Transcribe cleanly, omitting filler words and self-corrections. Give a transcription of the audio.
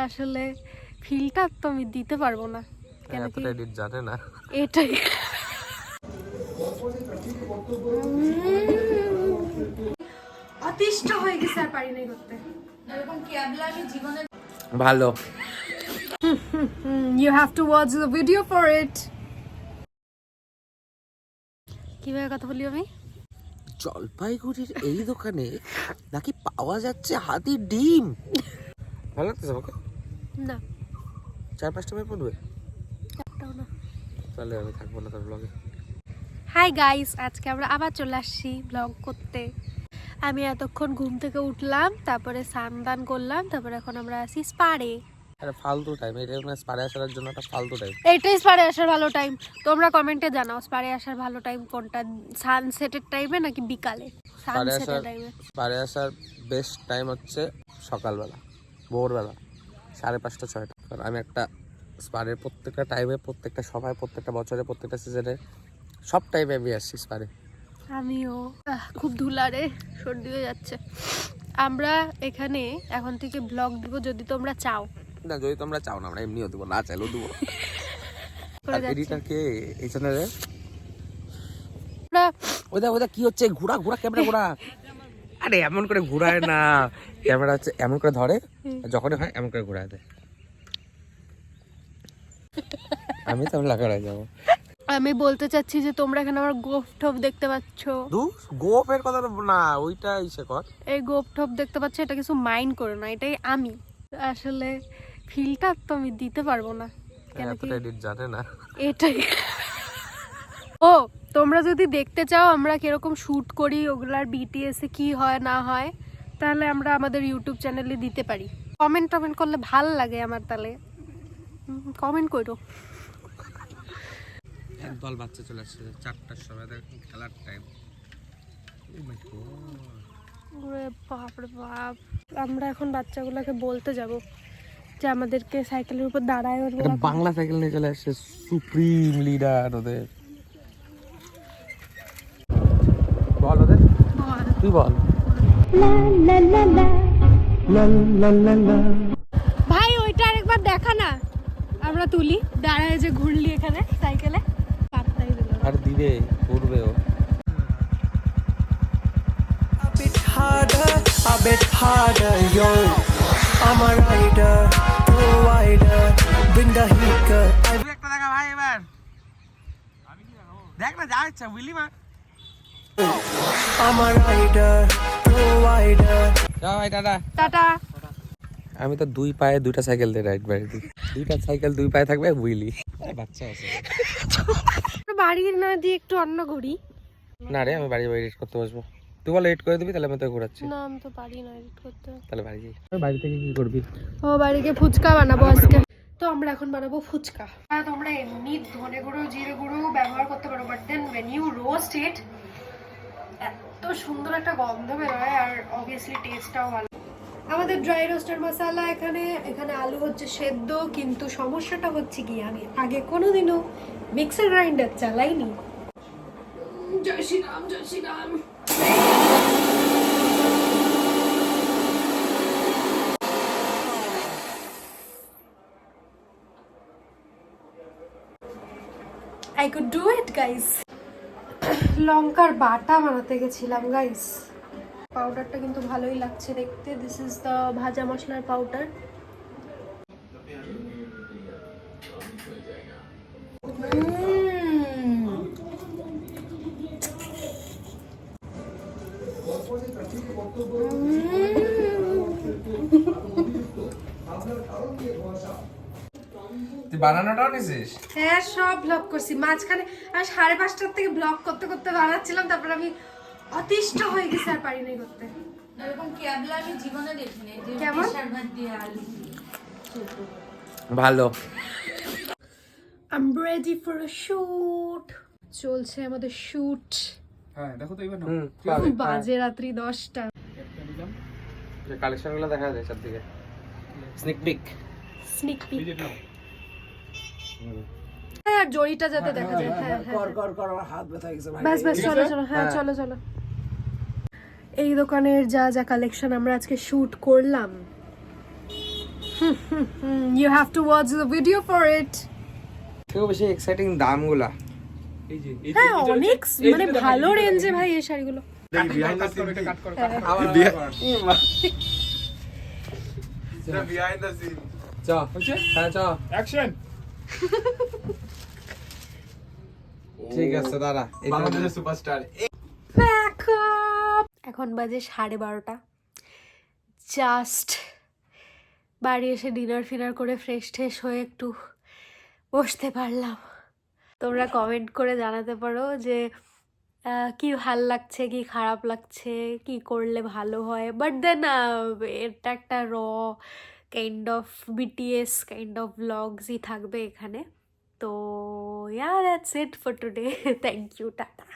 আসলে ফিলটা তো আমি দিতে পারবো না, কেন কি এডিট জানে না। এটাই অতিষ্ঠ হয়ে গেছে, আর পারি নাই করতে এরকম ক্যাবলা আমি জীবনে। ভালো। You have to watch the video for it. কিভাবে কথা বলি আমি? জলপাইগুড়ির এই দোকানে নাকি পাওয়া যাচ্ছে হাতির ডিম। ভালো লাগতেছে আমাকে? না, 4-5টা মিনিট পড়বে, একটাও না। তাহলে আমি থাকবো না তার ব্লগে। হাই গাইস, আজকে আমরা আবার চলে আসছি ব্লগ করতে। আমি এতক্ষণ ঘুম থেকে উঠলাম, তারপরে স্নান করলাম, তারপরে এখন আমরা আসি স্পারে। আরে ফালতু টাইম এটা, না স্পারে আসার জন্য একটা ফালতু টাইম। এইটাই স্পারে আসার ভালো টাইম। তোমরা কমেন্টে জানাও স্পারে আসার ভালো টাইম কোনটা, সানসেটের টাইমে নাকি বিকালে? সানসেটের টাইমে। স্পারে আসার বেস্ট টাইম হচ্ছে সকালবেলা, ভোরবেলা 5:30-6টা। কারণ আমি একটা স্পারের প্রত্যেকটা টাইমে, প্রত্যেকটা সময়, প্রত্যেকটা বছরে, প্রত্যেকটা সিজনে, সব টাইমে আমি আসছি স্পারে। আমিও। খুব ধুলারে, সর্দি হয়ে যাচ্ছে। আমরা এখানে এখন থেকে ব্লগ দিব যদি তোমরা চাও। না, যদি তোমরা চাও না, আমরা এমনিও দেবো, না চাইলেও দেবো। আর এডিটর কে এই চ্যানেলে? ওটা কি হচ্ছে? ঘোরা ক্যামেরা ঘোরা। আরে এমন করে ঘোরায় না, ক্যামেরা হচ্ছে এমন করে ধরে, যখনই হয় এমন করে ঘোরায় দেয়। আমি তো লাগা হয়ে যাবো। আমি বলতে চাচ্ছি যে তোমরা এখানে আমার গোফ ঠোপ দেখতে পাচ্ছ। গোফের কথা না, ওইটা ইসে কর। এই গোফ ঠোপ দেখতে পাচ্ছ, এটা কিছু মাইন্ড করো না, এটাই আমি। আসলে ফিলটা তো আমি দিতে পারবো না, কেন কি এডিট জানে না। এটাই। ও, তোমরা যদি দেখতে চাও আমরা কিরকম শুট করি, ওগুলার বিটিএস এ কি হয় না হয়, তাহলে আমরা আমাদের ইউটিউব চ্যানেলে দিতে পারি। কমেন্ট করলে ভাল লাগে আমার, তাহলে কমেন্ট করো। একদল বাচ্চা চলে আসছে 4টার সময়, খেলার টাইম। ওরে বাপ রে বাপ, আমরা এখন বাচ্চাগুলোকে বলতে যাব যে আমাদেরকে সাইকেলের উপর দাঁড়ায়। বাংলা সাইকেল নিয়ে চলে আসছে সুপ্রিম লিডার ওদের। বল ওদের, তুই বল। ভাই ওইটা আরেকবার দেখা না, আমরা তুলি দাঁড়ায় যে ঘুরলি এখানে সাইকেলে। পাত্তাই দিল না। আর দিবে, ঘুরবে ও। A bit harder, yo. I'm a rider, provider, bring the heat, girl. তুই একটা দেখা ভাই এবার। আমি কি দেখাবো? দেখ না, যা ইচ্ছা বুঝলি মা। I'm a rider, provider. যাও ভাই, টাটা। টাটা। আমি তো 2 পায়ে 2টা সাইকেল দিয়ে রাইড বাড়ি দিই। 2টা সাইকেল 2 পায়ে থাকবে, বুঝলি। বাচ্চা আছে। বাড়ি না দিয়ে একটু অন্য ঘুরি। না রে, আমি বাড়ি এডিট করতে বসবো। তুই বল এডিট করে দিবি, তাহলে আমি তো ঘোরাচ্ছি। না, আমি তো পারি না এডিট করতে। তাহলে বাড়ি যাই। বাড়ি থেকে কি করবি? ও, বাড়িতে ফুচকা বানাবো আজকে। তো আমরা এখন বানাবো ফুচকা। তোমরা এমনি ধনে গুঁড়ো, জিরে গুঁড়ো ব্যবহার করতে পারো, but then when you roast it, এত সুন্দর একটা গন্ধ বেরোয়, আর অবভিয়াসলি টেস্টটাও ভালো। আমাদের ড্রাই রোস্টের মশলা এখানে আলু হচ্ছে সেদ্ধ, কিন্তু সমস্যাটা হচ্ছে কি আমি আগে কোনোদিনও মিক্সার গ্রাইন্ডার চালাইনি। জয় শ্রীরাম, জয় Shriram. I could do it, guys. লঙ্কার বাটা বানাতে গেছিলাম গাইস। পাউডারটা কিন্তু ভালোই লাগছে দেখতে। দিস ইজ দ্য ভাজা মশলার পাউডার। তুই বানানোটাও নিছিস? হ্যাঁ, সব ব্লগ করছি। মাঝখানে আমি 5:30টার থেকে ব্লগ করতে করতে বানাচ্ছিলাম, তারপর আমি অতিষ্ঠ হয়ে গেছি, আর পারি নাই করতে। এরকম ক্যাবলা আমি জীবনে দেখিনি, যে কেমন? প্রেসার ভাত দিয়ে আলু ভালো। I'm ready for a shoot. চলছে আমাদের শুট। হ্যাঁ দেখো তো এবার বাজে রাত্রি 10টা। কালেকশনগুলো দেখা যায় চারদিকে। Sneak peek. Sneak peek. হ্যাঁ, আর জড়িটা যাতে দেখা যায়। হ্যাঁ হ্যাঁ, কর আমার হাত ব্যথা গেছে ভাই। বাস চলো চলো। হ্যাঁ, চলো। এই দোকানের যা যা কালেকশন আমরা আজকে শুট করলাম, You have to watch the video for it. থেকেও বেশি এক্সাইটিং দামগুলা। হ্যাঁ অনেক মানে ভালো রেঞ্জে ভাই এই শাড়িগুলো। ঠিক আছে দাঁড়া, বাংলাদেশের সুপারস্টার। এখন বাজে 12:30। জাস্ট বাড়ি এসে ডিনার ফিনার করে ফ্রেশ ট্রেশ হয়ে একটু বসতে পারলাম। তোমরা কমেন্ট করে জানাতে পারো যে কি ভাল লাগছে, কি খারাপ লাগছে, কি করলে ভালো হয়। বাট দেন এটা একটা kind of BTS kind of ব্লগসই থাকবে এখানে। তো that's it for today. Thank you, tata.